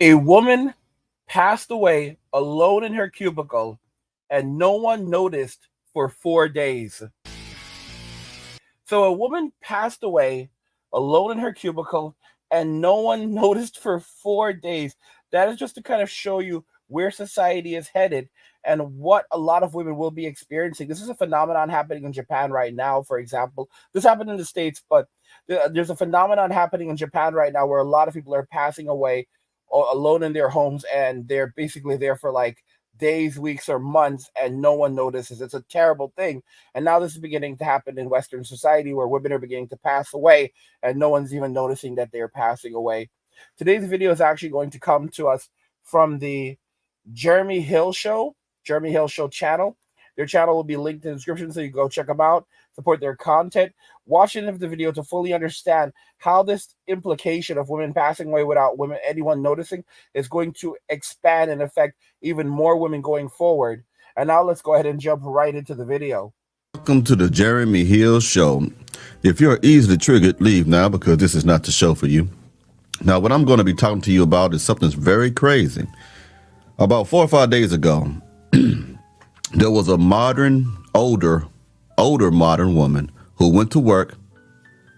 A woman passed away alone in her cubicle, and no one noticed for 4 days. So a woman passed away alone in her cubicle, and no one noticed for 4 days. That is just to kind of show you where society is headed and what a lot of women will be experiencing. This is a phenomenon happening in Japan right now, for example. This happened in the States, but there's a phenomenon happening in Japan right now where a lot of people are passing away alone in their homes, and they're basically there for like days, weeks, or months, and no one notices. It's a terrible thing. And now this is beginning to happen in Western society where women are beginning to pass away and no one's even noticing that they're passing away. Today's video is actually going to come to us from the Jeremy Hill Show, Jeremy Hill Show channel. Their channel will be linked in the description, so you go check them out, support their content. Watch the end of the video to fully understand how this implication of women passing away without anyone noticing is going to expand and affect even more women going forward. And now let's go ahead and jump right into the video. Welcome to the Jeremy Hill Show. If you're easily triggered, leave now, because this is not the show for you. Now, what I'm going to be talking to you about is something that's very crazy. About 4 or 5 days ago, there was a older modern woman who went to work,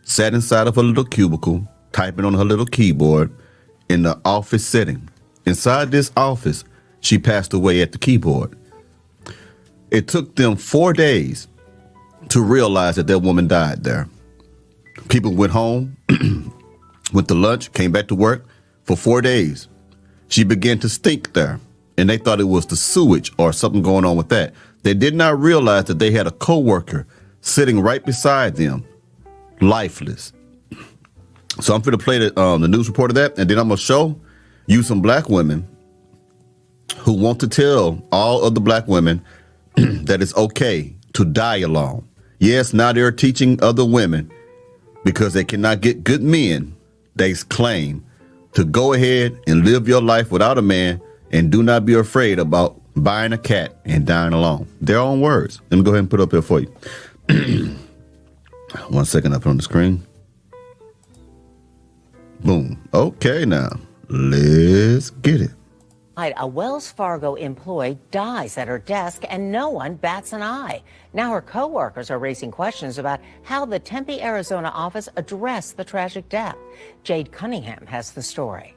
sat inside of her little cubicle, typing on her little keyboard in the office setting. Inside this office, she passed away at the keyboard. It took them 4 days to realize that woman died there. People went home, went to lunch, came back to work. For 4 days, she began to stink there, and they thought it was the sewage or something going on with that. They did not realize that they had a coworker sitting right beside them, lifeless. So I'm going to play the news report of that, and then I'm going to show you some black women who want to tell all other black women that it's okay to die alone. Yes, now they're teaching other women, because they cannot get good men, they claim, to go ahead and live your life without a man, and do not be afraid about buying a cat and dying alone. Their own words. Let me go ahead and put it up here for you. 1 second, up on the screen. Boom. Okay, now let's get it. A Wells Fargo employee dies at her desk and no one bats an eye. Now her coworkers are raising questions about how the Tempe, Arizona office addressed the tragic death. Jade Cunningham has the story.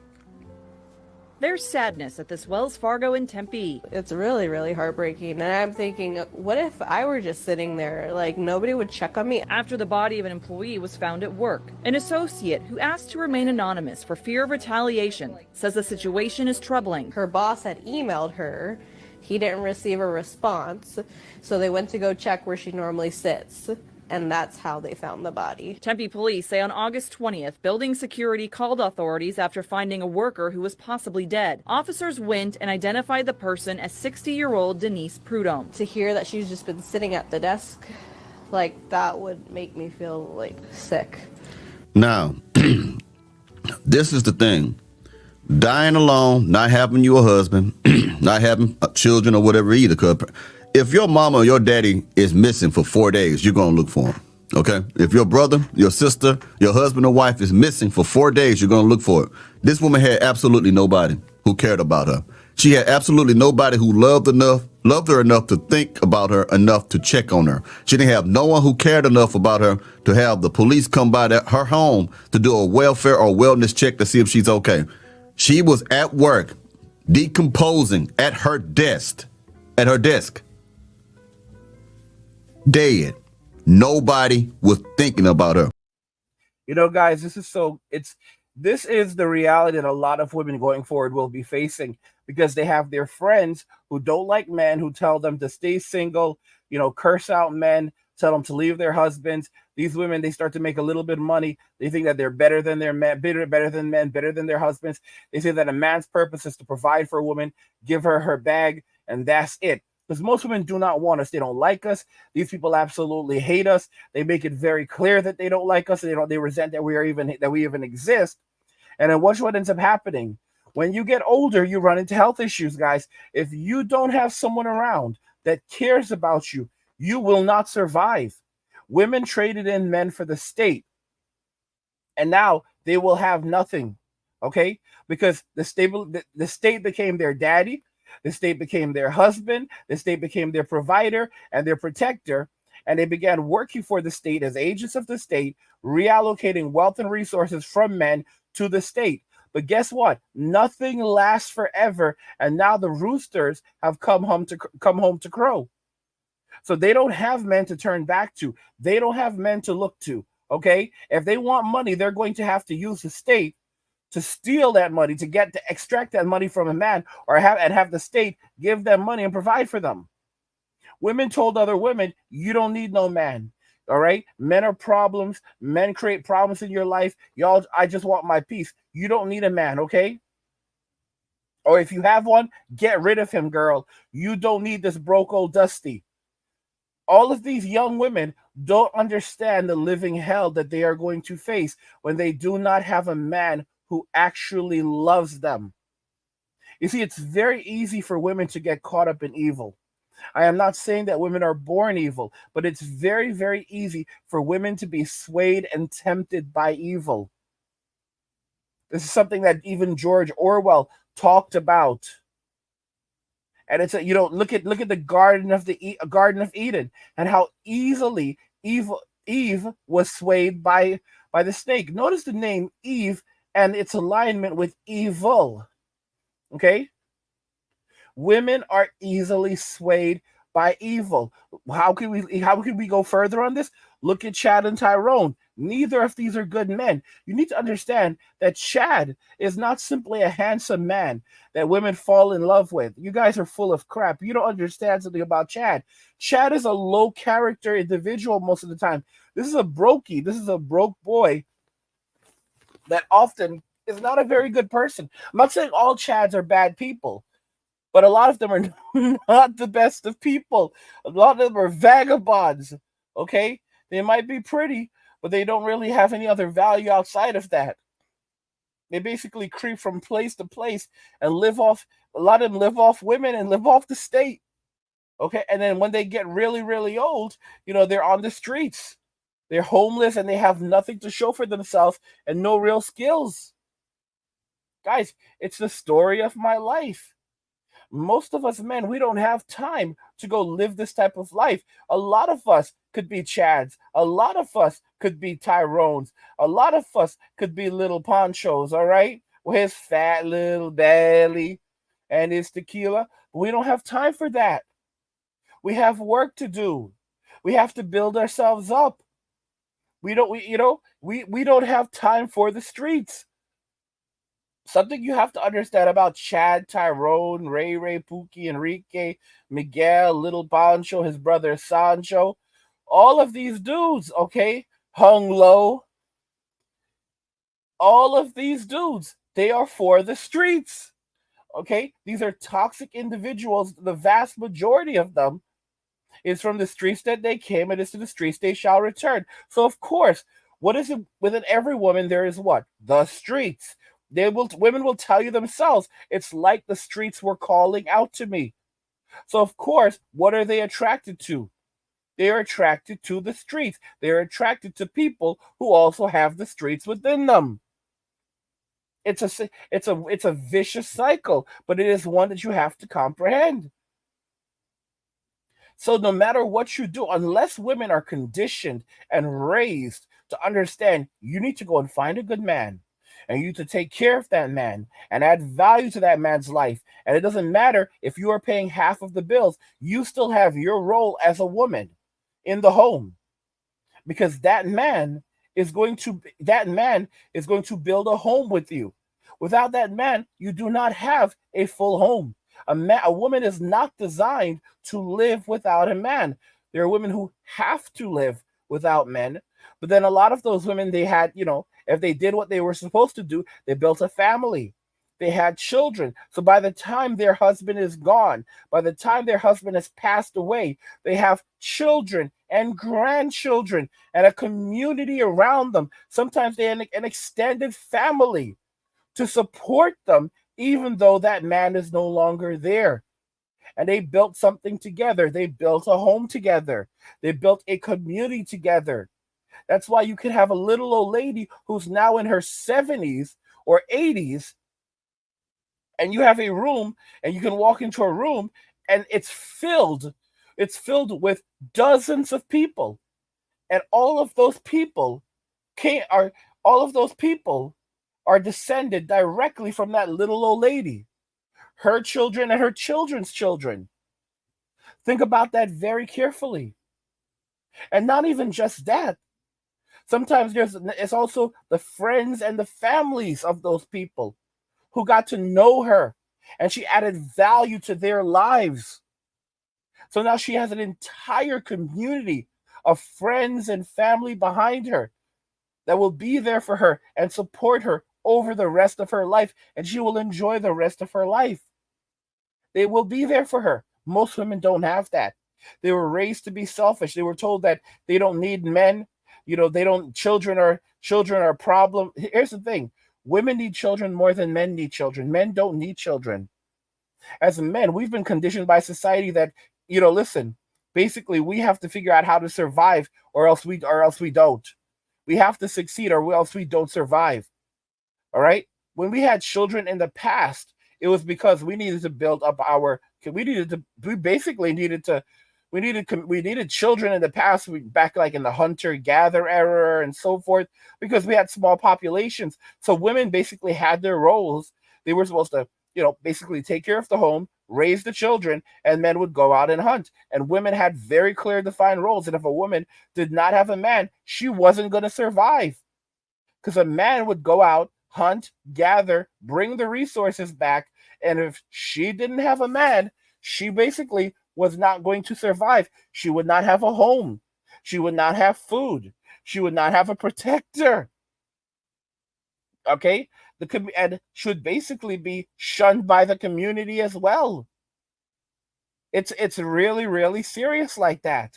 There's sadness at this Wells Fargo in Tempe. It's really, really heartbreaking. And I'm thinking, what if I were just sitting there? Like, nobody would check on me. After the body of an employee was found at work, an associate who asked to remain anonymous for fear of retaliation says the situation is troubling. Her boss had emailed her. He didn't receive a response. So they went to go check where she normally sits. And that's how they found the body. Tempe police say on August 20th, building security called authorities after finding a worker who was possibly dead. Officers went and identified the person as 60-year-old Denise Prudhomme. To hear that she's just been sitting at the desk, like, that would make me feel, like, sick. Now, this is the thing. Dying alone, not having you a husband, not having children or whatever either, because if your mama or your daddy is missing for 4 days, you're going to look for him, okay? If your brother, your sister, your husband or wife is missing for 4 days, you're going to look for it. This woman had absolutely nobody who cared about her. She had absolutely nobody who loved her enough to think about her, enough to check on her. She didn't have no one who cared enough about her to have the police come by her home to do a welfare or wellness check to see if she's okay. She was at work, decomposing at her desk. Dead. Nobody was thinking about her. You know, guys, this is the reality that a lot of women going forward will be facing, because they have their friends who don't like men, who tell them to stay single, curse out men, tell them to leave their husbands. These women, they start to make a little bit of money. They think that they're better than their men, better than men, better than their husbands. They say that a man's purpose is to provide for a woman, give her her bag, and that's it. Because most women do not want us. They don't like us. These people absolutely hate us. They make it very clear that they don't like us. They resent that we even exist. And then watch what ends up happening. When you get older, you run into health issues, guys. If you don't have someone around that cares about you, you will not survive. Women traded in men for the state, and now they will have nothing. okay? Because the state became their daddy, the state became their husband, the state became their provider and their protector, and they began working for the state as agents of the state, reallocating wealth and resources from men to the state. But guess what? Nothing lasts forever, and now the roosters have come home to crow. So they don't have men to turn back to. They don't have men to look to. Okay? If they want money, they're going to have to use the state to steal that money, to extract that money from a man, or have the state give them money and provide for them. Women told other women, you don't need no man. All right? Men are problems. Men create problems in your life. Y'all, I just want my peace. You don't need a man, okay? Or if you have one, get rid of him, girl. You don't need this broke old Dusty. All of these young women don't understand the living hell that they are going to face when they do not have a man who actually loves them. You see, it's very easy for women to get caught up in evil. I am not saying that women are born evil, but it's very, very easy for women to be swayed and tempted by evil. This is something that even George Orwell talked about. And it's look at the Garden of Eden and how easily Eve was swayed by the snake. Notice the name Eve and its alignment with evil. Okay? Women are easily swayed by evil. How can we go further on this? Look at Chad and Tyrone. Neither of these are good men. You need to understand that Chad is not simply a handsome man that women fall in love with. You guys are full of crap. You don't understand something about Chad. Chad is a low character individual most of the time. This is a brokey. This is a broke boy that often is not a very good person. I'm not saying all Chads are bad people, but a lot of them are not the best of people. A lot of them are vagabonds, okay? They might be pretty, but they don't really have any other value outside of that. They basically creep from place to place and a lot of them live off women and live off the state, okay? And then when they get really, really old, they're on the streets. They're homeless and they have nothing to show for themselves and no real skills. Guys, it's the story of my life. Most of us men, we don't have time to go live this type of life. A lot of us could be Chads. A lot of us could be Tyrones. A lot of us could be little Ponchos, all right? With his fat little belly and his tequila. But we don't have time for that. We have work to do. We have to build ourselves up. We don't have time for the streets. Something you have to understand about Chad, Tyrone, Ray, Pookie, Enrique, Miguel, Little Pancho, his brother Sancho, all of these dudes, okay, hung low. All of these dudes, they are for the streets, okay? These are toxic individuals. The vast majority of them is from the streets that they came, and is to the streets they shall return. So, of course, what is it within every woman? There is what? The streets. Women will tell you themselves, it's like the streets were calling out to me. So of course, what are they attracted to? They are attracted to the streets. They are attracted to people who also have the streets within them. It's a vicious cycle, but it is one that you have to comprehend. So no matter what you do, unless women are conditioned and raised to understand, you need to go and find a good man, and you to take care of that man and add value to that man's life. And it doesn't matter if you are paying half of the bills, you still have your role as a woman in the home, because that man is going to build a home with you. Without that man, you do not have a full home. A woman is not designed to live without a man. There are women who have to live without men, but then a lot of those women, they had, if they did what they were supposed to do, they built a family. They had children. So by the time their husband is gone, by the time their husband has passed away, they have children and grandchildren and a community around them. Sometimes they have an extended family to support them, even though that man is no longer there. And they built something together. They built a home together. They built a community together. That's why you can have a little old lady who's now in her 70s or 80s, and you have a room, and you can walk into a room, and it's filled with dozens of people, and all of those people are descended directly from that little old lady, her children and her children's children. Think about that very carefully. And not even just that. Sometimes it's also the friends and the families of those people who got to know her, and she added value to their lives. So now she has an entire community of friends and family behind her that will be there for her and support her over the rest of her life, and she will enjoy the rest of her life. They will be there for her. Most women don't have that. They were raised to be selfish. They were told that they don't need men. They don't. Children are a problem. Here's the thing: women need children more than men need children. Men don't need children. As men, we've been conditioned by society that, listen, basically we have to figure out how to survive, or else we don't. We have to succeed, or else we don't survive. All right. When we had children in the past, it was because we needed to build up we needed children in the past, back like in the hunter-gatherer era and so forth, because we had small populations. So women basically had their roles. They were supposed to, basically take care of the home, raise the children, and men would go out and hunt. And women had very clear defined roles. And if a woman did not have a man, she wasn't going to survive. Because a man would go out, hunt, gather, bring the resources back. And if she didn't have a man, she basically was not going to survive. She would not have a home. She would not have food. She would not have a protector. Okay? And should basically be shunned by the community as well. It's really, really serious like that.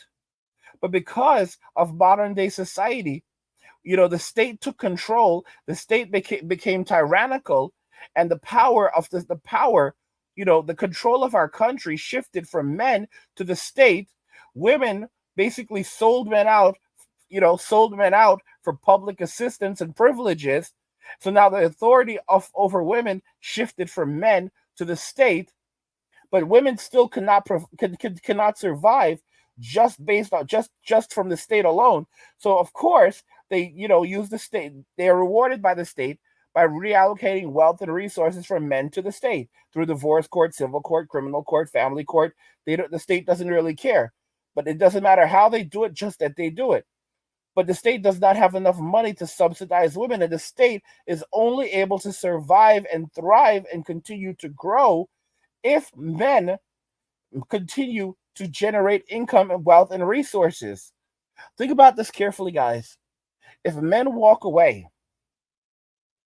But because of modern day society, the state took control. The state became tyrannical, and the control of our country shifted from men to the state. Women basically sold men out for public assistance and privileges. So now the authority over women shifted from men to the state, but women still cannot survive just based on just from the state alone. So of course they use the state. They are rewarded by the state by reallocating wealth and resources from men to the state through divorce court, civil court, criminal court, family court. The state doesn't really care, but it doesn't matter how they do it, just that they do it. But the state does not have enough money to subsidize women, and the state is only able to survive and thrive and continue to grow if men continue to generate income and wealth and resources. Think about this carefully, guys. If men walk away,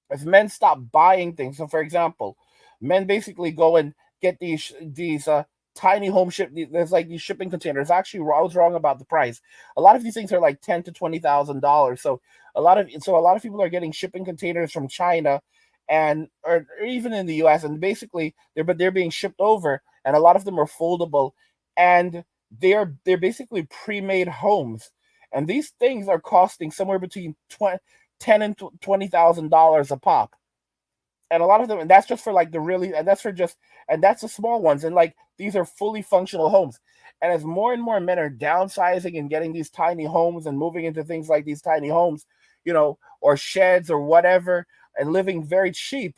if men stop buying things, so for example, men basically go and get these tiny home there's like these shipping containers. Actually, I was wrong about the price. A lot of these things are like $10,000 to $20,000. So a lot of people are getting shipping containers from China, or even in the U.S. and basically they're being shipped over, and a lot of them are foldable, and they're basically pre-made homes, and these things are costing somewhere between $10,000 and $20,000 a pop. And a lot of them, and that's just for like that's the small ones. And like, these are fully functional homes. And as more and more men are downsizing and getting these tiny homes and moving into things like these tiny homes, or sheds or whatever, and living very cheap,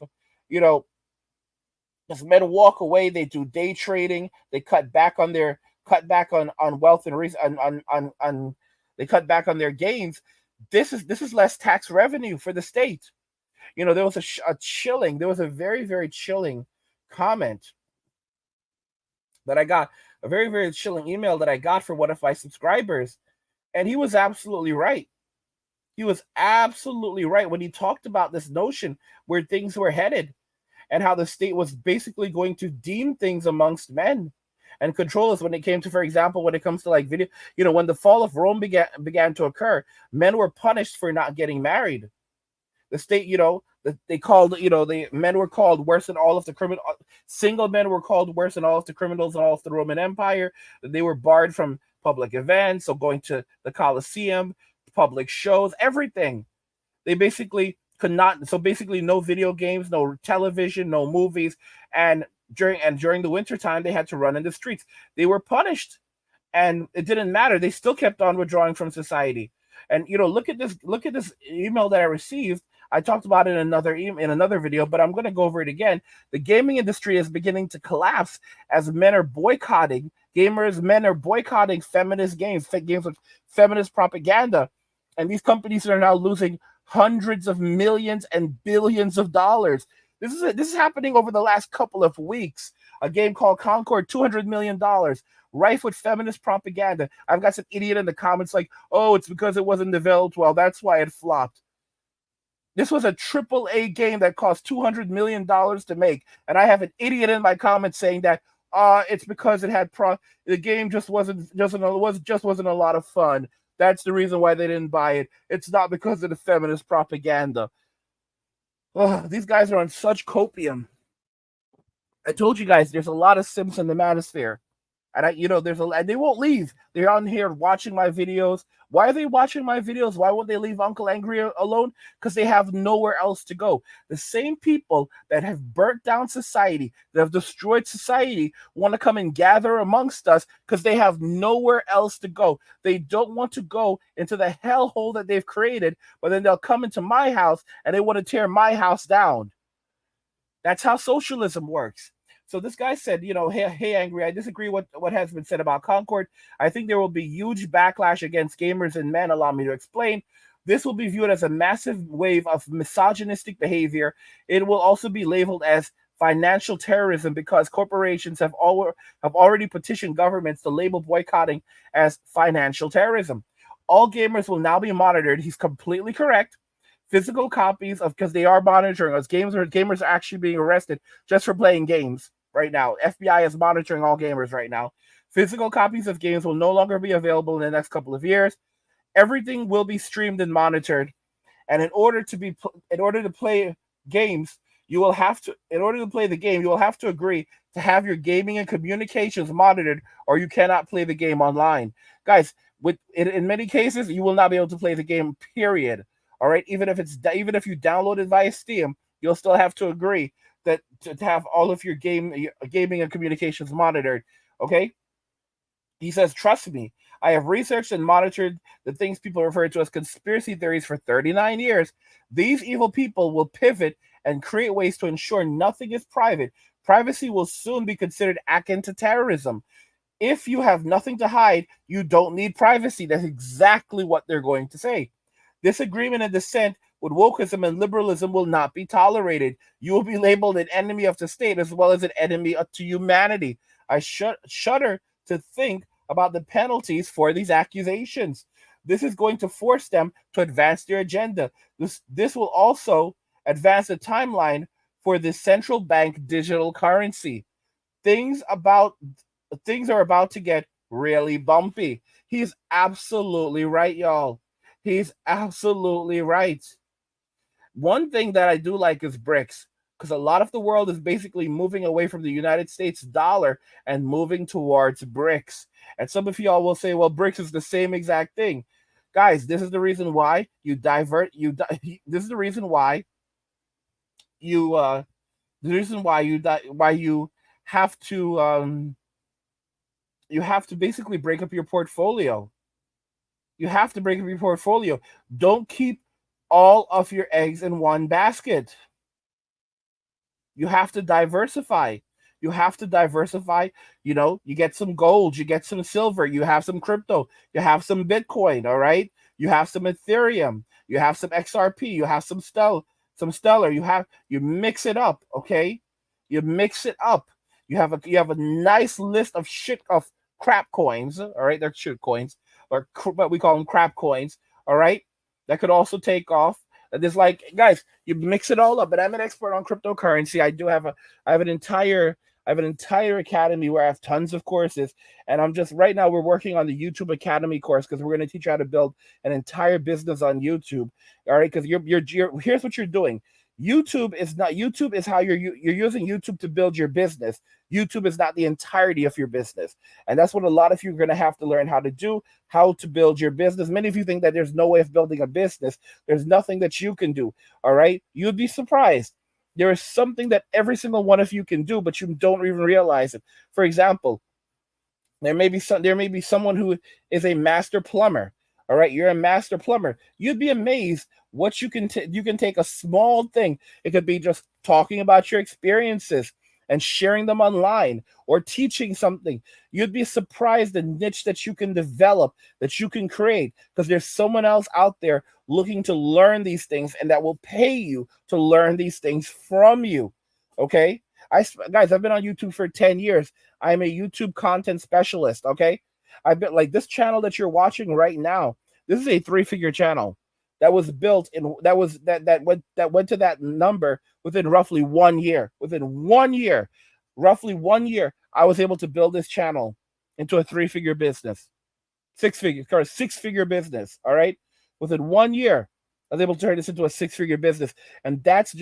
as men walk away, they do day trading. They cut back on wealth and they cut back on their gains. This is less tax revenue for the state. There was there was a very, very chilling comment that I got, a very, very chilling email that I got from one of my subscribers. And he was absolutely right. He was absolutely right when he talked about this notion where things were headed and how the state was basically going to deem things amongst men and control us when it came to, for example, when it comes to like video, when the fall of Rome began to occur, men were punished for not getting married. The state, they called, the men were called worse than all of the criminal. Single men were called worse than all of the criminals in all of the Roman Empire. They were barred from public events, so going to the Colosseum, public shows, everything. They basically could not. So basically, no video games, no television, no movies, and during the winter time, they had to run in the streets. They were punished, and it didn't matter. They still kept on withdrawing from society. And look at this. Look at this email that I received. I talked about it in another video, but I'm going to go over it again. The gaming industry is beginning to collapse as men are boycotting feminist games with feminist propaganda, and these companies are now losing hundreds of millions and billions of dollars. This is happening over the last couple of weeks. A game called Concord, $200 million, rife with feminist propaganda. I've got some idiot in the comments like, oh, it's because it wasn't developed well. That's why it flopped. This was a AAA game that cost $200 million to make. And I have an idiot in my comments saying that it's because it had the game just wasn't a lot of fun. That's the reason why they didn't buy it. It's not because of the feminist propaganda. These guys are on such copium. I told you guys there's a lot of simps in the manosphere. And and they won't leave. They're on here watching my videos. Why are they watching my videos? Why won't they leave Uncle Angry alone? Because they have nowhere else to go. The same people that have burnt down society, that have destroyed society, want to come and gather amongst us because they have nowhere else to go. They don't want to go into the hellhole that they've created, but then they'll come into my house and they want to tear my house down. That's how socialism works. So this guy said, hey, Angry, I disagree with what has been said about Concord. I think there will be huge backlash against gamers and men. Allow me to explain. This will be viewed as a massive wave of misogynistic behavior. It will also be labeled as financial terrorism because corporations have already petitioned governments to label boycotting as financial terrorism. All gamers will now be monitored. He's completely correct. Physical copies because they are monitoring us. Gamers are actually being arrested just for playing games. Right now, FBI is monitoring all gamers right now. Physical copies of games will no longer be available in the next couple of years. Everything will be streamed and monitored. And in order to play games, you will have to agree to have your gaming and communications monitored, or you cannot play the game online. Guys, in many cases, you will not be able to play the game, period. All right, even if you download it via Steam, you'll still have to agree that to have all of your gaming and communications monitored. Okay? He says, trust me, I have researched and monitored the things people refer to as conspiracy theories for 39 years. These evil people will pivot and create ways to ensure nothing is private. Privacy will soon be considered akin to terrorism. If you have nothing to hide, you don't need privacy. That's exactly what they're going to say. Disagreement and dissent with wokeism and liberalism will not be tolerated. You will be labeled an enemy of the state as well as an enemy to humanity. I shudder to think about the penalties for these accusations. This is going to force them to advance their agenda. This will also advance the timeline for the central bank digital currency. Things are about to get really bumpy. He's absolutely right, y'all. He's absolutely right. One thing that I do like is BRICS, because a lot of the world is basically moving away from the United States dollar and moving towards BRICS. And some of y'all will say, well, BRICS is the same exact thing. Guys, this is the reason why you this is the reason why you have to basically break up your portfolio. You have to break up your portfolio. Don't keep all of your eggs in one basket. You have to diversify. You get some gold, you get some silver, you have some crypto, you have some Bitcoin, all right? You have some Ethereum, you have some XRP, you have some Stellar, you mix it up, okay? You mix it up. You have a nice list of crap coins, all right? They're shit coins, but we call them crap coins, all right? That could also take off. There's guys, you mix it all up. But I'm an expert on cryptocurrency. I have an entire academy where I have tons of courses, and right now we're working on the YouTube Academy course because we're going to teach you how to build an entire business on YouTube. All right, because here's what you're doing. YouTube is how you're using YouTube to build your business. YouTube is not the entirety of your business. And that's what a lot of you are going to have to learn how to do, how to build your business. Many of you think that there's no way of building a business. There's nothing that you can do. All right. You'd be surprised. There is something that every single one of you can do, but you don't even realize it. For example, there may be someone who is a master plumber. All right, you're a master plumber. You'd be amazed what you can you can take a small thing. It could be just talking about your experiences and sharing them online or teaching something. You'd be surprised the niche that you can develop, that you can create, because there's someone else out there looking to learn these things and that will pay you to learn these things from you. Okay? Guys, I've been on YouTube for 10 years. I'm a YouTube content specialist, okay? I've been like this channel that you're watching right now. This is a 3-figure channel that was built in that went to that number within roughly 1 year. Within 1 year, roughly 1 year, I was able to build this channel into a 3-figure business. 6-figure business, all right? Within 1 year, I was able to turn this into a 6-figure business. And that's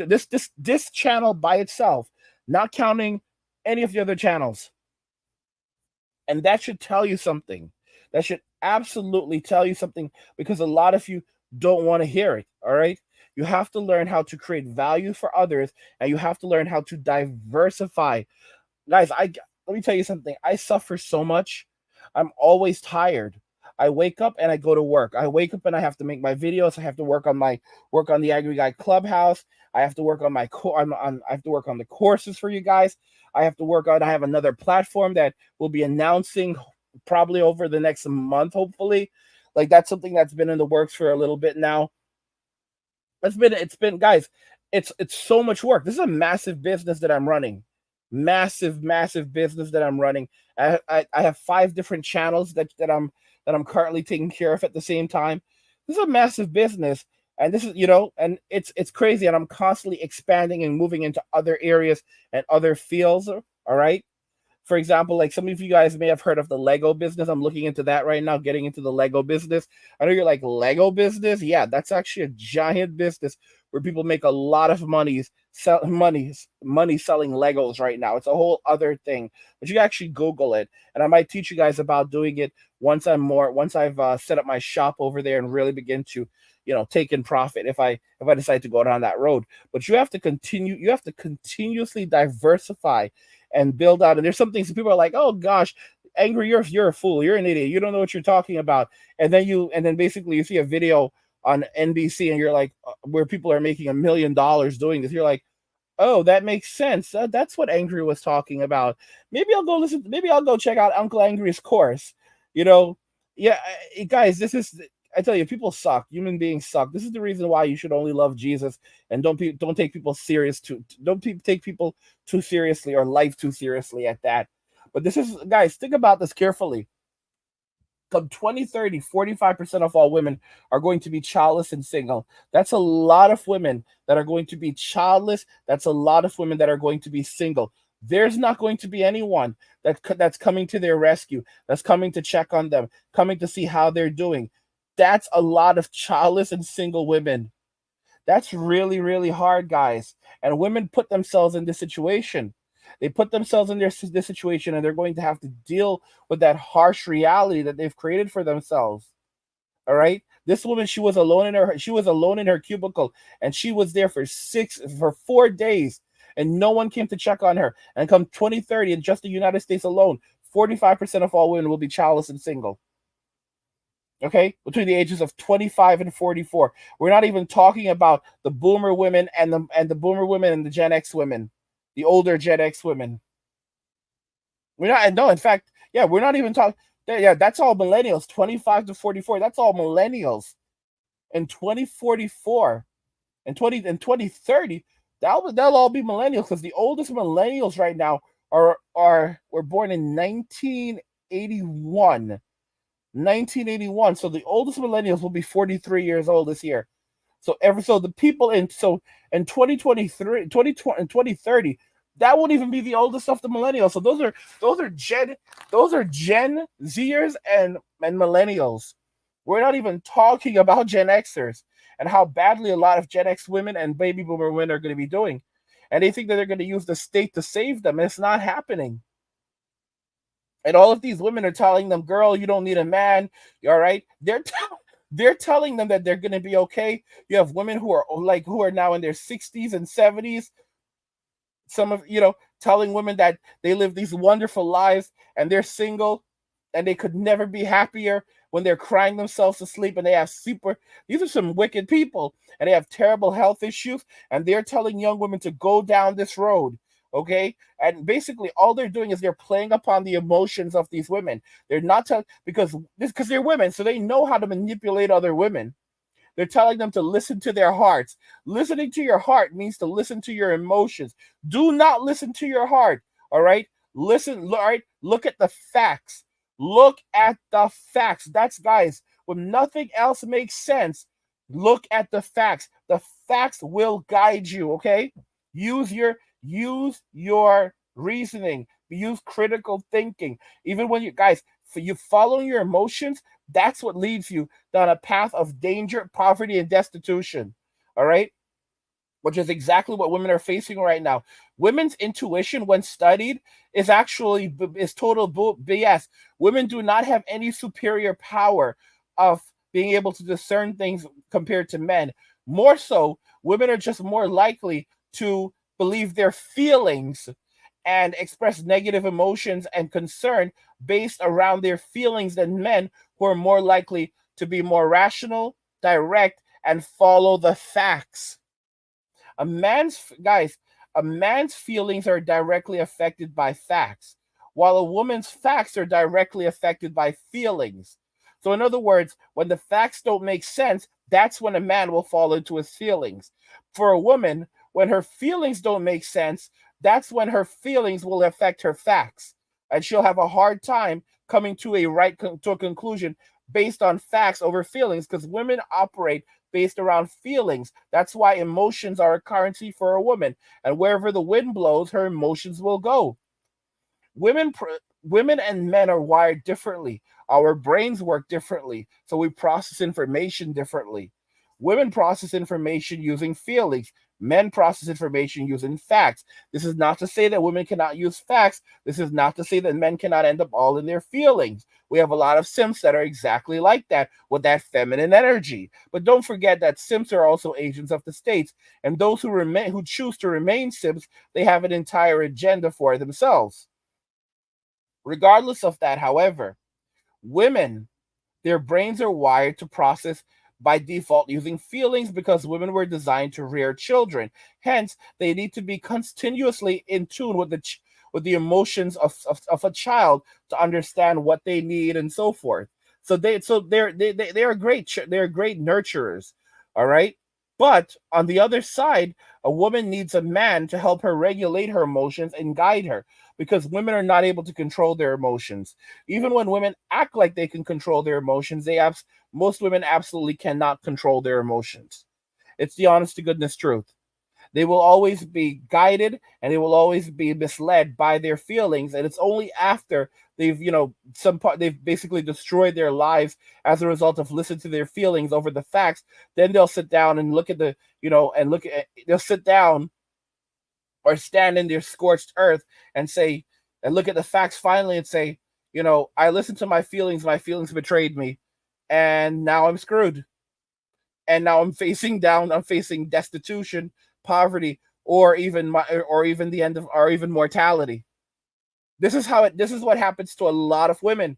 this channel by itself, not counting any of the other channels. And that should tell you something. That should absolutely tell you something, because a lot of you don't want to hear it, all right? You have to learn how to create value for others, and you have to learn how to diversify. Guys, let me tell you something. I suffer so much. I'm always tired. I wake up and I go to work. I wake up and I have to make my videos. I have to work on the Agri Guy Clubhouse. I have to work on I have to work on the courses for you guys. I have another platform that we'll be announcing probably over the next month, hopefully. Like, that's something that's been in the works for a little bit now. It's been guys, it's so much work. This is a massive business that I'm running. Massive business that I'm running. I have 5 different channels that I'm currently taking care of at the same time. This is a massive business, and this is, and it's crazy, and I'm constantly expanding and moving into other areas and other fields. All right. For example, like some of you guys may have heard of the Lego business. I'm looking into that right now, getting into the Lego business. I know you're like, Lego business? Yeah, that's actually a giant business where people make a lot of money selling Legos right now. It's a whole other thing, but you can actually Google it, and I might teach you guys about doing it once I've set up my shop over there and really begin to, take in profit if I decide to go down that road. But you have to continuously diversify and build out. And there's some things that people are like, oh gosh, Angry, you're a fool, you're an idiot, you don't know what you're talking about. And then basically you see a video on NBC and you're like, where people are making $1 million doing this. You're like, oh, that makes sense. That's what Angry was talking about. Maybe I'll go check out Uncle Angry's course. Yeah, guys, I tell you, people suck. Human beings suck. This is the reason why you should only love Jesus and don't take people take people too seriously, or life too seriously at that. But guys, think about this carefully. Come 2030, 45% of all women are going to be childless and single. That's a lot of women that are going to be childless. That's a lot of women that are going to be single. There's not going to be anyone that's coming to their rescue, that's coming to check on them, coming to see how they're doing. That's a lot of childless and single women. That's really, really hard, guys. And women put themselves in this situation. They put themselves in this situation, and they're going to have to deal with that harsh reality that they've created for themselves. All right. This woman, she was alone in her cubicle, and she was there for 4 days, and no one came to check on her. And come 2030, in just the United States alone, 45% of all women will be childless and single. Okay, between the ages of 25 and 44. We're not even talking about the boomer women and the Gen X women, the older Gen X women. We're not even talking. Yeah, that's all millennials, 25 to 44. That's all millennials. In 2044 and 2030, they'll all be millennials, because the oldest millennials right now were born in 1981. 1981. So the oldest millennials will be 43 years old this year. So the people in 2023, 2030, that won't even be the oldest of the millennials. So those are Gen Zers and millennials. We're not even talking about Gen Xers. and how badly a lot of Gen X women and baby boomer women are going to be doing. And they think that they're going to use the state to save them. And it's not happening. And all of these women are telling them, girl, you don't need a man. All right. They're telling them that they're going to be okay. You have women who are now in their 60s and 70s. Some of, telling women that they live these wonderful lives and they're single and they could never be happier when they're crying themselves to sleep, and they have these are some wicked people, and they have terrible health issues, and they're telling young women to go down this road. Okay. And basically all they're doing is they're playing upon the emotions of these women. They're not because they're women, so they know how to manipulate other women. They're telling them to listen to their hearts. Listening to your heart means to listen to your emotions. Do not listen to your heart. All right. Listen. All right. Look at the facts. Look at the facts. That's, guys, when nothing else makes sense, look at the facts. The facts will guide you. Okay. Use your reasoning. Use critical thinking. Even when you following your emotions, that's what leads you down a path of danger, poverty, and destitution. All right. Which is exactly what women are facing right now. Women's intuition, when studied, is total BS. Women do not have any superior power of being able to discern things compared to men. More so, women are just more likely to believe their feelings and express negative emotions and concern based around their feelings than men, who are more likely to be more rational, direct, and follow the facts. A man's feelings are directly affected by facts, while a woman's facts are directly affected by feelings. So in other words, when the facts don't make sense, that's when a man will fall into his feelings. For a woman, when her feelings don't make sense, that's when her feelings will affect her facts, and she'll have a hard time coming to a conclusion based on facts over feelings, because women operate based around feelings. That's why emotions are a currency for a woman, and wherever the wind blows, her emotions will go. Women and men are wired differently. Our brains work differently, so we process information differently. Women process information using feelings. Men process information using facts. This is not to say that women cannot use facts. This is not to say that men cannot end up all in their feelings. We have a lot of simps that are exactly like that, with that feminine energy. But don't forget that simps are also agents of the states, and those who choose to remain simps, they have an entire agenda for themselves. Regardless of that, however, women, their brains are wired to process by default using feelings, because women were designed to rear children. Hence, they need to be continuously in tune with the emotions of a child to understand what they need and so forth. So they are great. They're great nurturers. All right. But on the other side, a woman needs a man to help her regulate her emotions and guide her, because women are not able to control their emotions. Even when women act like they can control their emotions, most women absolutely cannot control their emotions. It's the honest to goodness truth. They will always be guided, and they will always be misled by their feelings. And it's only after they've basically destroyed their lives as a result of listening to their feelings over the facts, then they'll sit down and they'll sit down or stand in their scorched earth and look at the facts finally and say, I listened to my feelings betrayed me, and now I'm screwed. And now I'm facing destitution, poverty, or even the end of, or even mortality. This is what happens to a lot of women.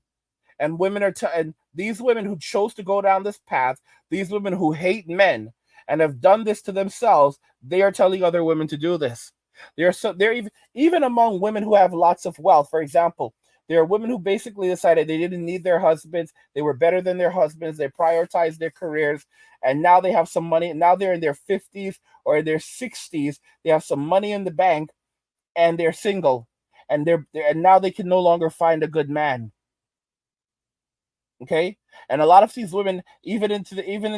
And and these women who chose to go down this path, these women who hate men and have done this to themselves, they are telling other women to do this. They're even among women who have lots of wealth. For example, there are women who basically decided they didn't need their husbands. They were better than their husbands. They prioritized their careers, and now they have some money. Now they're in their 50s or their 60s. They have some money in the bank, and they're single, and and now they can no longer find a good man. Okay, and a lot of these women, even in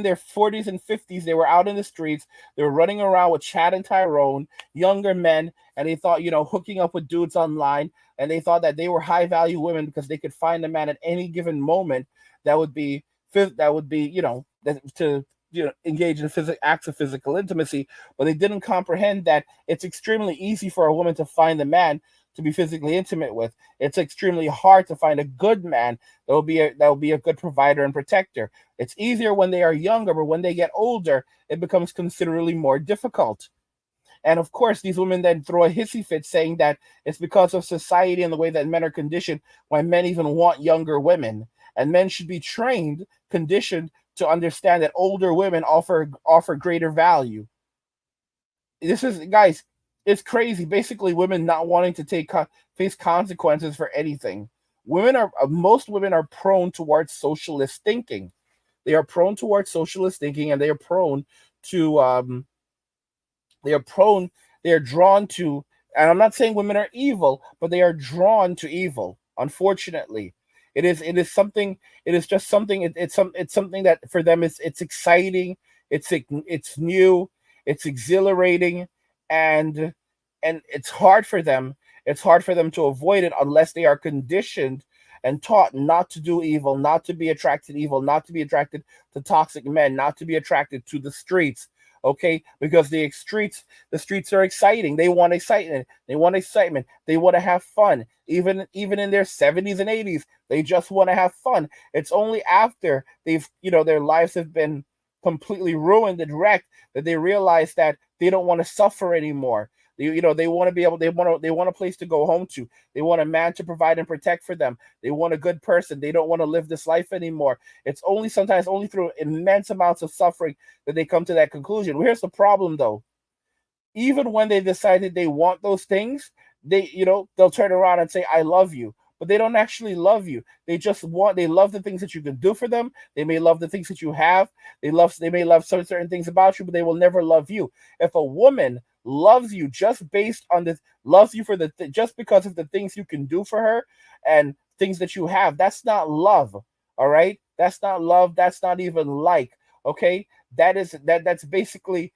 their 40s and 50s, they were out in the streets. They were running around with Chad and Tyrone, younger men, and they thought, hooking up with dudes online, and they thought that they were high value women because they could find a man at any given moment that would be to engage in acts of physical intimacy, but they didn't comprehend that it's extremely easy for a woman to find a man to be physically intimate with. It's extremely hard to find a good man that will be a good provider and protector. It's easier when they are younger, but when they get older, it becomes considerably more difficult. And of course, these women then throw a hissy fit saying that it's because of society and the way that men are conditioned why men even want younger women. And men should be trained, conditioned to understand that older women offer greater value. This is, guys, it's crazy. Basically, women not wanting to face consequences for anything. Most women are prone towards socialist thinking. They are prone towards socialist thinking, and they are prone to they are prone, they are drawn to, and I'm not saying women are evil, but they are drawn to evil. Unfortunately, it is something. It is just something. It's something that for them it's exciting. It's new. It's exhilarating, and it's hard for them. It's hard for them to avoid it unless they are conditioned and taught not to do evil, not to be attracted to evil, not to be attracted to toxic men, not to be attracted to the streets. Okay, because the streets are exciting. They want excitement. They want excitement. They want to have fun. Even in their 70s and 80s, they just want to have fun. It's only after their lives have been completely ruined and wrecked that they realize that they don't want to suffer anymore. They want to be able. They want a place to go home to. They want a man to provide and protect for them. They want a good person. They don't want to live this life anymore. It's sometimes only through immense amounts of suffering that they come to that conclusion. Well, here's the problem, though. Even when they decided they want those things, they'll turn around and say, "I love you." But they don't actually love you. They love the things that you can do for them. They may love the things that you have. They may love certain things about you, but they will never love you. If a woman loves you just based on this, loves you for just because of the things you can do for her and things that you have, that's not love. All right? That's not love. That's not even like, okay? That's basically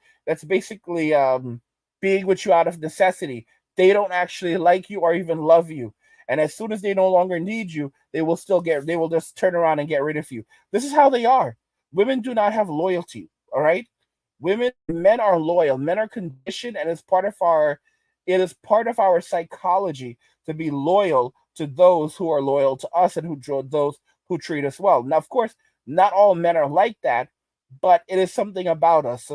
being with you out of necessity. They don't actually like you or even love you. And as soon as they no longer need you, they will just turn around and get rid of you. This is how they are. Women do not have loyalty, all right? Men are loyal. Men are conditioned, and it is part of our psychology to be loyal to those who are loyal to us and those who treat us well. Now, of course, not all men are like that, but it is something about us.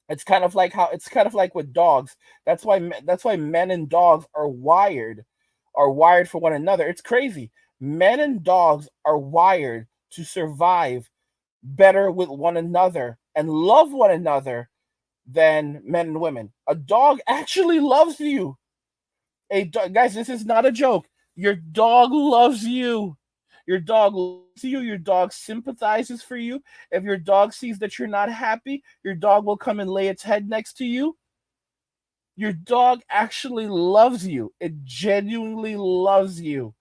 It's kind of like with dogs. That's why men and dogs are wired for one another. It's crazy. Men and dogs are wired to survive better with one another and love one another than men and women. A dog actually loves you. Guys, this is not a joke. Your dog loves you. Your dog loves you. Your dog sympathizes for you. If your dog sees that you're not happy, your dog will come and lay its head next to you. Your dog actually loves you. It genuinely loves you.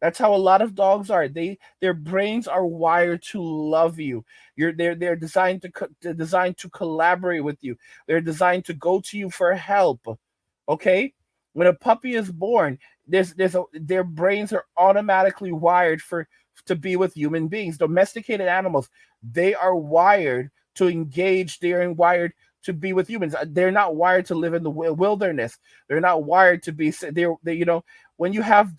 That's how a lot of dogs are. Their brains are wired to love you. They're designed to collaborate with you. They're designed to go to you for help. Okay? When a puppy is born, their brains are automatically wired to be with human beings. Domesticated animals, they are wired to engage. They are wired to be with humans. They're not wired to live in the wilderness. They're not wired to be. When you have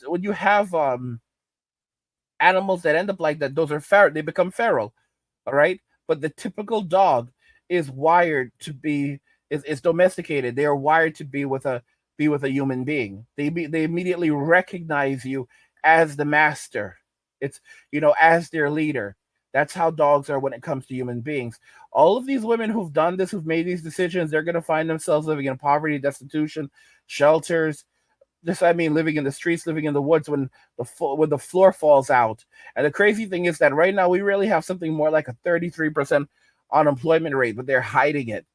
animals that end up like that, those are feral. They become feral. All right, but the typical dog is wired to be is domesticated. They are wired to be with a human being. They immediately recognize you as the master. It's as their leader. That's how dogs are when it comes to human beings. All of these women who've done this, who've made these decisions, they're going to find themselves living in poverty, destitution, shelters. Living in the streets, living in the woods when the floor falls out. And the crazy thing is that right now we really have something more like a 33% unemployment rate, but they're hiding it.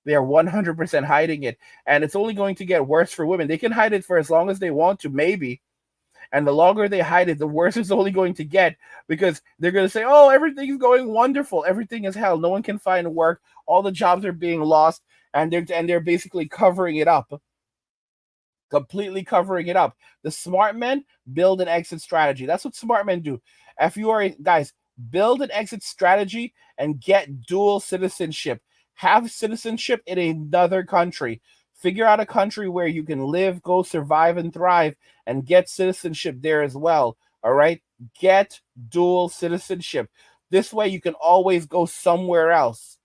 They are 100% hiding it. And it's only going to get worse for women. They can hide it for as long as they want to, maybe. And the longer they hide it, the worse it's only going to get, because they're going to say, oh, everything's going wonderful. Everything is hell. No one can find work. All the jobs are being lost. And they're basically covering it up. Completely covering it up. The smart men build an exit strategy. That's what smart men do. If you are, guys, build an exit strategy, and get dual citizenship. Have citizenship in another country. Figure out a country where you can live, go, survive, and thrive, and get citizenship there as well. All right? Get dual citizenship. This way you can always go somewhere else.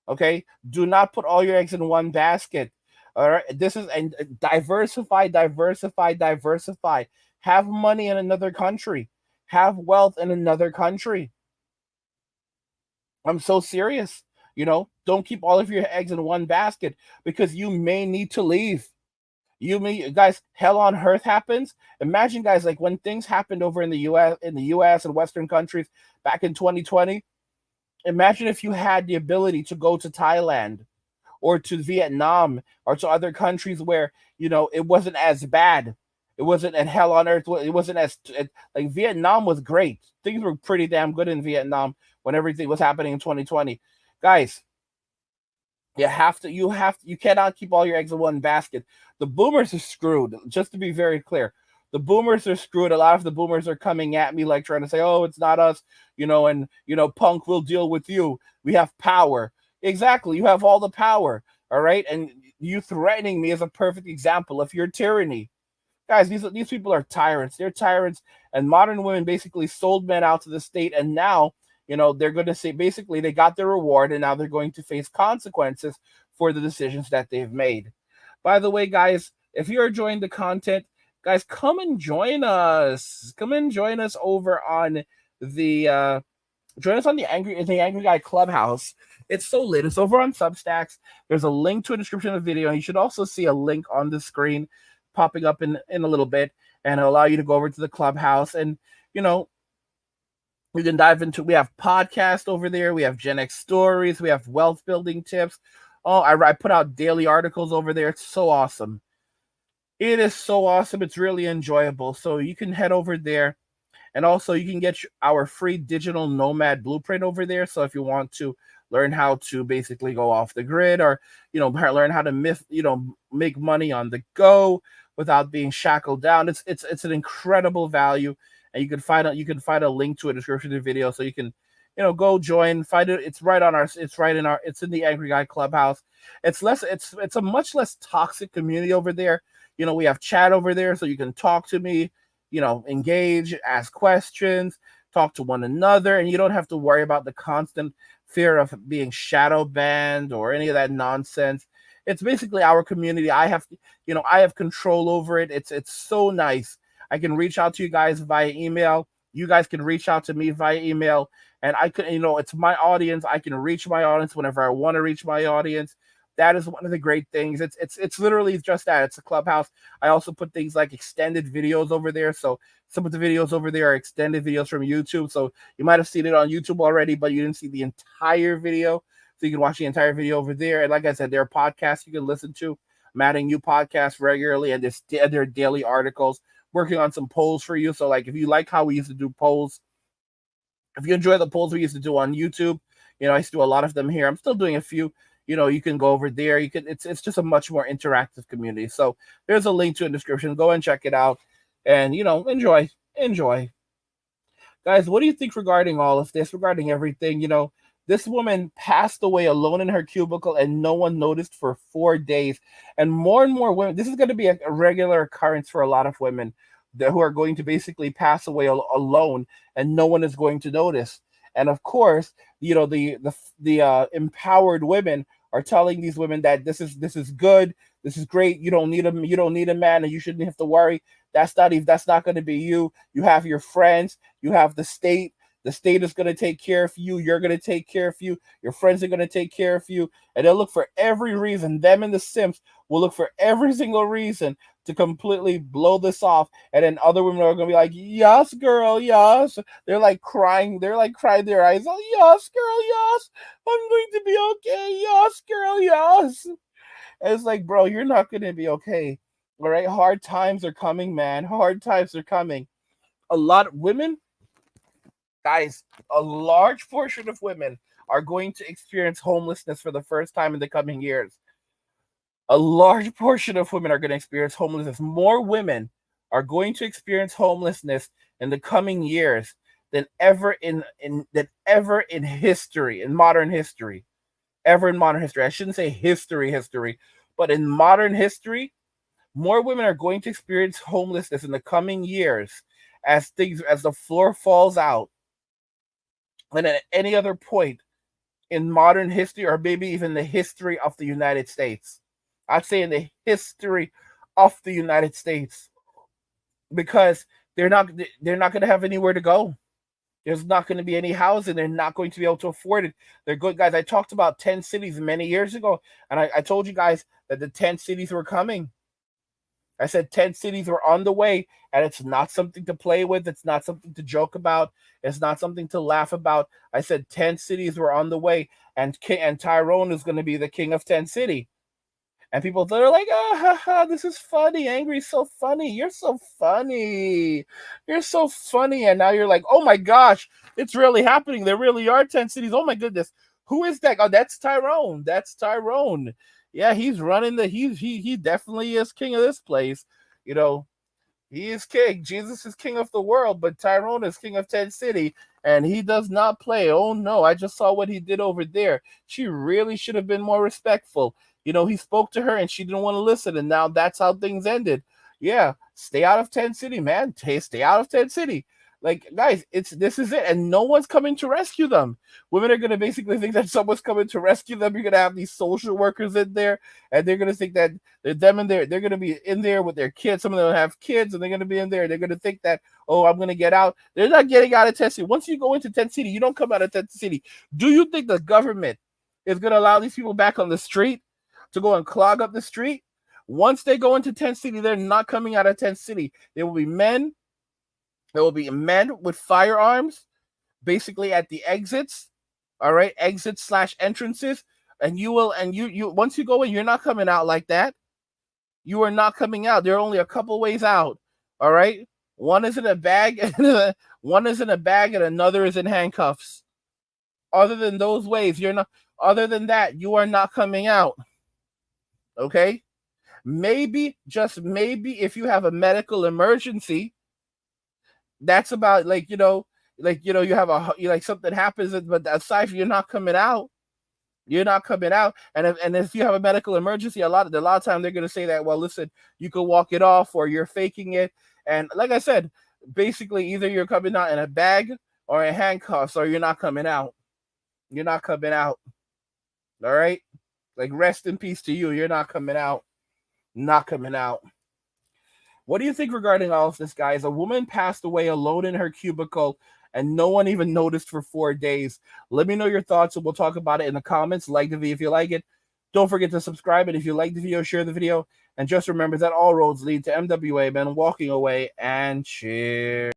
Okay? Do not put all your eggs in one basket. All right? This is and diversify, diversify, diversify. Have money in another country. Have wealth in another country. I'm so serious. Don't keep all of your eggs in one basket because you may need to leave. You may, guys, hell on earth happens. Imagine, guys, like when things happened over in the US and Western countries back in 2020. Imagine if you had the ability to go to Thailand or to Vietnam or to other countries where, it wasn't as bad. It wasn't at hell on earth. It wasn't as like Vietnam was great. Things were pretty damn good in Vietnam when everything was happening in 2020. Guys, you cannot keep all your eggs in one basket. The boomers are screwed. Just to be very clear, the boomers are screwed. A lot of the boomers are coming at me like trying to say, "Oh, it's not us," and punk will deal with you. We have power. Exactly, you have all the power. All right, and you threatening me is a perfect example of your tyranny. Guys, these people are tyrants. They're tyrants, and modern women basically sold men out to the state, and now they're going to say basically they got their reward, and now they're going to face consequences for the decisions that they've made. By the way, guys, if you're enjoying the content, guys, come and join us. Come and join us over on the join us on the Angry Guy Clubhouse. It's so lit. It's over on Substacks. There's a link to a description of the video, and you should also see a link on the screen popping up in a little bit, and it'll allow you to go over to the Clubhouse, and we can dive into. We have podcasts over there. We have Gen X stories. We have wealth building tips. Oh, I put out daily articles over there. It's so awesome. It is so awesome. It's really enjoyable. So you can head over there, and also you can get our free digital nomad blueprint over there. So if you want to learn how to basically go off the grid, or learn how to make money on the go without being shackled down, it's an incredible value. And you can find a link to a description of the video, so you can, go join. Find it. It's in the Angry Guy Clubhouse. It's a much less toxic community over there. We have chat over there, so you can talk to me, engage, ask questions, talk to one another, and you don't have to worry about the constant fear of being shadow banned or any of that nonsense. It's basically our community. I have control over it. It's so nice. I can reach out to you guys via email. You guys can reach out to me via email, and I can, it's my audience. I can reach my audience whenever I want to reach my audience. That is one of the great things. It's literally just that. It's a Clubhouse. I also put things like extended videos over there. So some of the videos over there are extended videos from YouTube. So you might have seen it on YouTube already, but you didn't see the entire video. So you can watch the entire video over there. And like I said, there are podcasts you can listen to. I'm adding new podcasts regularly, and there are daily articles, working on some polls for you. So like if you like how we used to do polls, if you enjoy the polls we used to do on YouTube, I used to do a lot of them here. I'm still doing a few. You can go over there. It's just a much more interactive community. So there's a link to it in the description. Go and check it out, and enjoy. Guys, what do you think regarding all of this, regarding everything? This woman passed away alone in her cubicle, and no one noticed for 4 days. And more women, this is going to be a regular occurrence for a lot of women who are going to basically pass away alone, and no one is going to notice. And of course, the empowered women are telling these women that this is good, this is great. You don't need a man, and you shouldn't have to worry. That's not going to be you. You have your friends. You have the state. The state is going to take care of you. You're going to take care of you. Your friends are going to take care of you. And they'll look for every reason. Them and the Simps will look for every single reason to completely blow this off. And then other women are going to be like, yes, girl, yes. They're like crying. They're like crying their eyes. Oh, yes, girl, yes. I'm going to be okay. Yes, girl, yes. And it's like, bro, you're not going to be okay. All right? Hard times are coming, man. Hard times are coming. A lot of women, guys, a large portion of women are going to experience homelessness for the first time in the coming years. A large portion of women are going to experience homelessness. More women are going to experience homelessness in the coming years than ever in history, in modern history. Ever in modern history. I shouldn't say history, but in modern history, more women are going to experience homelessness in the coming years as the floor falls out than at any other point in modern history, or maybe even the history of the United States. I'd say in the history of the United States, because they're not going to have anywhere to go. There's not going to be any housing. They're not going to be able to afford it. They're good guys. I talked about 10 cities many years ago, and I told you guys that the 10 cities were coming. I said 10 cities were on the way, and it's not something to play with. It's not something to joke about. It's not something to laugh about. I said 10 cities were on the way, and Tyrone is going to be the king of 10 City. And people that are like, this is funny. Angry's so funny. You're so funny. You're so funny. And now you're like, oh my gosh, it's really happening. There really are 10 cities. Oh my goodness. Who is that? Oh, that's Tyrone. That's Tyrone. Yeah, he's running he definitely is king of this place. You know, he is king. Jesus is king of the world, but Tyrone is king of 10 City, and he does not play. Oh no, I just saw what he did over there. She really should have been more respectful. You know, he spoke to her and she didn't want to listen, and now that's how things ended. Yeah, stay out of 10 City, man. Stay out of 10 City. Like, guys, this is it, and no one's coming to rescue them. Women are gonna basically think that someone's coming to rescue them. You're gonna have these social workers in there, and they're gonna think that they're them in there. They're gonna be in there with their kids. Some of them have kids, and they're gonna be in there. They're gonna think that, oh, I'm gonna get out. They're not getting out of 10 City. Once you go into 10 City, you don't come out of 10 City. Do you think the government is gonna allow these people back on the street to go and clog up the street? Once they go into 10 City, they're not coming out of 10 City. There will be men. There will be men with firearms, basically at the exits. All right, exits / entrances, and you once you go in, you're not coming out like that. You are not coming out. There are only a couple ways out. All right, one is in a bag, and one is in a bag, and another is in handcuffs. Other than those ways, you're not. Other than that, you are not coming out. Okay, maybe, just maybe, if you have a medical emergency, that's about you have something happens, but aside from, you're not coming out. You're not coming out, and if you have a medical emergency, a lot of time they're gonna say that, well, listen, you can walk it off, or you're faking it, and like I said, basically either you're coming out in a bag or in handcuffs, or you're not coming out. You're not coming out. All right, like, rest in peace to you. You're not coming out. Not coming out. What do you think regarding all of this, guys? A woman passed away alone in her cubicle, and no one even noticed for 4 days. Let me know your thoughts, and we'll talk about it in the comments. Like the video if you like it. Don't forget to subscribe, and if you like the video, share the video. And just remember that all roads lead to MWA, men walking away, and cheers.